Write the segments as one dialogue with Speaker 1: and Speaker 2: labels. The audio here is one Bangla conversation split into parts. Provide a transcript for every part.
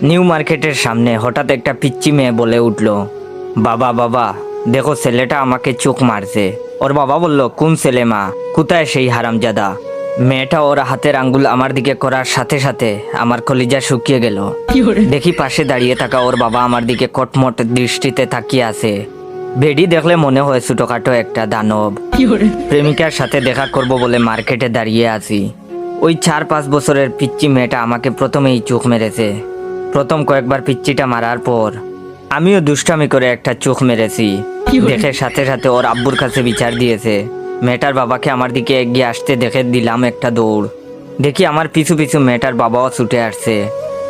Speaker 1: নিউ মার্কেটের সামনে হঠাৎ একটা পিচ্চি মেয়ে বলে উঠল, বাবা বাবা দেখো ছেলেটা আমাকে চোখ মারছে। ওর বাবা বলল, কোন ছেলে মা, কোথায় সেই হারামজাদা? মেয়েটা ওর হাতের আঙ্গুল আমার দিকে করার সাথে সাথে আমার কলিজা শুকিয়ে গেল। দেখি পাশে দাঁড়িয়ে থাকা ওর বাবা আমার দিকে কটমট দৃষ্টিতে তাকিয়ে আছে। বেডি দেখলে মনে হয় ছোটখাটো একটা দানব। প্রেমিকার সাথে দেখা করব বলে মার্কেটে দাঁড়িয়ে আছি। ওই 4-5 বছরের পিচ্চি মেয়েটা আমাকে প্রথমেই চোখ মেরেছে। প্রথম কয়েকবার পিচ্চিটা মারার পর আমিও দুষ্টামি করে একটা চোখ মেরেছি। দেখে সাথে সাথে ওর আব্বুর কাছে বিচার দিয়েছে। মেয়েটার বাবাকে আমার দিকে এগিয়ে আসতে দেখে দিলাম একটা দৌড়। দেখি আমার পিছু পিছু মেয়েটার বাবাও ছুটে আসছে।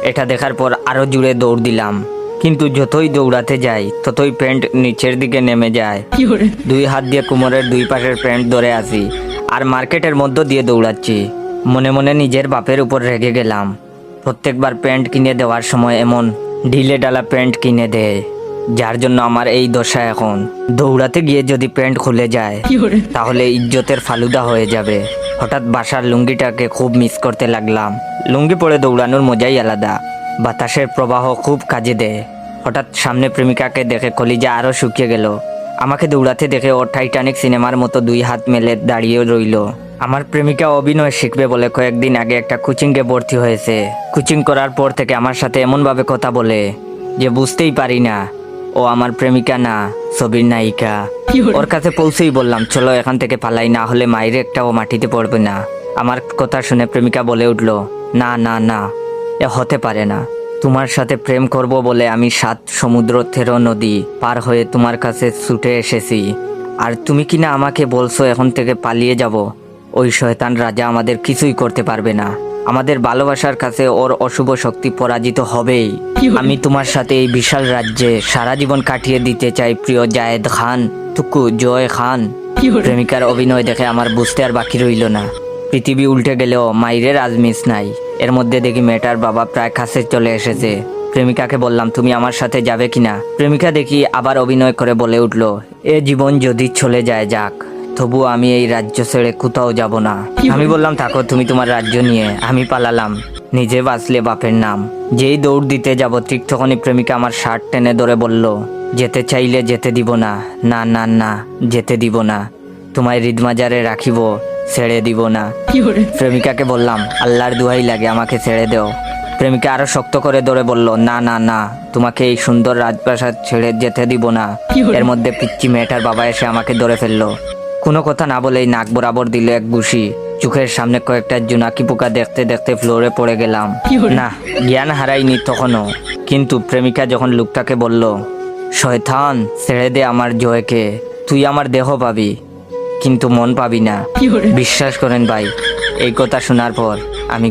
Speaker 1: এটা দেখার পর আরো জুড়ে দৌড় দিলাম, কিন্তু যতই দৌড়াতে যাই ততই প্যান্ট নিচের দিকে নেমে যায়। 2 হাত দিয়ে কোমরের 2 পাশের প্যান্ট ধরে আছি আর মার্কেটের মধ্য দিয়ে দৌড়াচ্ছি। মনে মনে নিজের বাপের উপর রেগে গেলাম। প্রত্যেকবার প্যান্ট কিনে দেওয়ার সময় এমন ঢিলে ডালা প্যান্ট কিনে দেয়, যার জন্য আমার এই দশা এখন। দৌড়াতে গিয়ে যদি প্যান্ট খুলে যায় তাহলে ইজ্জতের ফালুদা হয়ে যাবে। হঠাৎ বাসার লুঙ্গিটাকে খুব মিস করতে লাগলাম। লুঙ্গি পরে দৌড়ানোর মজাই আলাদা, বাতাসের প্রবাহ খুব কাজে দেয়। হঠাৎ সামনে প্রেমিকাকে দেখে কলিজা আরো শুকিয়ে গেল। আমাকে দৌড়াতে দেখে ও টাইটানিক সিনেমার মতো 2 হাত মেলে দাঁড়িয়ে রইল। আমার প্রেমিকা অভিনয় শিখবে বলে কয়েকদিন আগে একটা কোচিংয়ে ভর্তি হয়েছে। কোচিং করার পর থেকে আমার সাথে এমনভাবে কথা বলে যে বুঝতেই পারি না ও আমার প্রেমিকা না, ছবির নায়িকা। ওর কাছে পৌঁছেই বললাম, চলো এখান থেকে পালাই, না হলে মায়ের একটাও মাটিতে পড়বে না। আমার কথা শুনে প্রেমিকা বলে উঠল, না না না, এ হতে পারে না। তোমার সাথে প্রেম করব বলে আমি 7 সমুদ্র 13 নদী পার হয়ে তোমার কাছে ছুটে এসেছি, আর তুমি কিনা আমাকে বলছো এখন থেকে পালিয়ে যাব। ওই শয়তান রাজা আমাদের কিছুই করতে পারবে না। আমাদের ভালোবাসার কাছে ওর অশুভ শক্তি পরাজিত হবেই। আমি তোমার সাথে এই বিশাল রাজ্যে সারা জীবন কাটিয়ে দিতে চাই, প্রিয় জায়েদ খান, তুকু জয় খান। প্রেমিকার অভিনয় দেখে আমার বুঝতে আর বাকি রইল না। পৃথিবী উল্টে গেলেও মাইরের আজ মিস নাই। এর মধ্যে দেখি মেয়েটার বাবা প্রায় কাছে চলে এসেছে। প্রেমিকাকে বললাম, তুমি আমার সাথে যাবে কিনা? প্রেমিকা দেখি আবার অভিনয় করে বলে উঠল, এ জীবন যদি চলে যায় যাক, তবু আমি এই রাজ্য ছেড়ে কোথাও যাব না। আমি বললাম, থাকো তুমি তোমার রাজ্য নিয়ে, আমি পালালাম, নিজে বাঁচলে বাপের নাম। যেই দৌড় দিতে যাব ঠিক তখনই প্রেমিকা আমার শার্ট টেনে ধরে বলল, যেতে চাইলে যেতে দিব না, না না না যেতে দিব না, তোমায় হৃদমাজারে রাখিব, ছেড়ে দিব না। প্রেমিকাকে বললাম, আল্লাহর দোহাই লাগে আমাকে ছেড়ে দেও। প্রেমিকা আরো শক্ত করে ধরে বলল, না না না, তোমাকে এই সুন্দর রাজপ্রাসাদ ছেড়ে যেতে দিব না। এর মধ্যে পিচ্চি মেয়েটার বাবা এসে আমাকে ধরে ফেললো। কোনো কথা না বলেই নাক বরাবর দিল এক ঘুষি। চোখের সামনে কয়েকটা জোনাকি পোকা দেখতে দেখতে ফ্লোরে পড়ে গেলাম। না, জ্ঞান হারাইনি তখনও, কিন্তু প্রেমিকা যখন লোকটাকে বলল, শয়তান ছেড়ে দে আমার জয়কে, তুই আমার দেহ পাবি কিন্তু মন পাবি না। বিশ্বাস করেন ভাই, এই কথা শোনার পর আমি